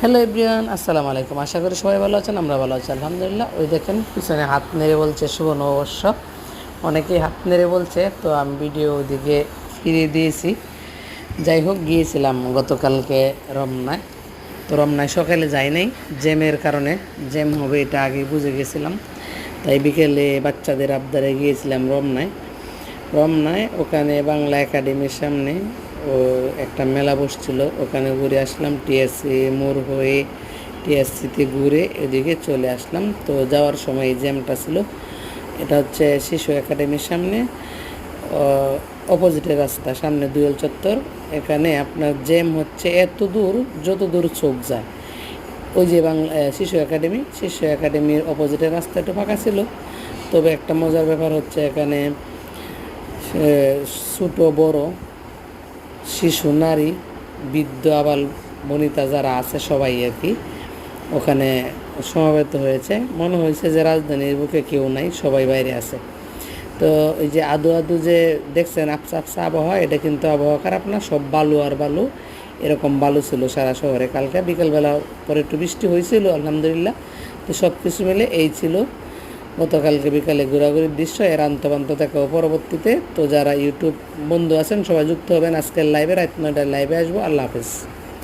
Hello everyone, আসসালামু আলাইকুম। আশা করি সবাই ভালো আছেন, আমরা ভালো আছি আলহামদুলিল্লাহ। ওই দেখেন পিছনে হাত নেড়ে বলছে শুভ নববর্ষ। অনেকেই হাত নেড়ে বলছে, তো আমি ভিডিও ওদিকে ফিরিয়ে দিয়েছি। যাই হোক, গিয়েছিলাম গতকালকে রমনায়। তো রমনায় সকালে যাই নাই, জ্যামের কারণে। জ্যাম হবে এটা আগে বুঝে গেছিলাম, তাই বিকেলে বাচ্চাদের আবদারে গিয়েছিলাম রমনায়। ওখানে বাংলা একাডেমির সামনে ও একটা মেলা বসছিল, ওখানে ঘুরে আসলাম। টিএসসি মোড় হয়ে টিএসসিতে ঘুরে এদিকে চলে আসলাম। তো যাওয়ার সময় এই জ্যামটা ছিল। এটা হচ্ছে শিশু একাডেমির সামনে, অপোজিটের রাস্তা, সামনে দুয়েল চত্বর। এখানে আপনার জ্যাম হচ্ছে এত দূর, যত দূর চোখ যায়। ওই যে শিশু একাডেমির অপোজিটের রাস্তা একটু ফাঁকা ছিল। তবে একটা মজার ব্যাপার হচ্ছে, এখানে ছোটো বড়, শিশু, নারী, বৃদ্ধ, আবাল বনিতা যারা আছে সবাই আর কি ওখানে সমাবেত হয়েছে। মনে হয়েছে যে রাজধানীর বুকে কেউ নাই, সবাই বাইরে আছে। তো এই যে আদু আদু যে দেখছেন আপসা আপসা আবহাওয়া, এটা কিন্তু আবহাওয়া খারাপ না, সব বালু আর বালু। এরকম বালু ছিল সারা শহরে কালকে বিকেলবেলা, পরে একটু বৃষ্টি হয়েছিল আলহামদুলিল্লাহ। তো সব কিছু মিলে এই ছিল গতকালকে বিকালে ঘোরাঘুরির দৃশ্য। এর আন্তপান্ত দেখাও পরবর্তীতে। তো যারা ইউটিউব বন্ধু আছেন সবাই যুক্ত হবেন আজকের লাইভে, রাত 9টায় লাইভে আসবো। আল্লাহ হাফেজ।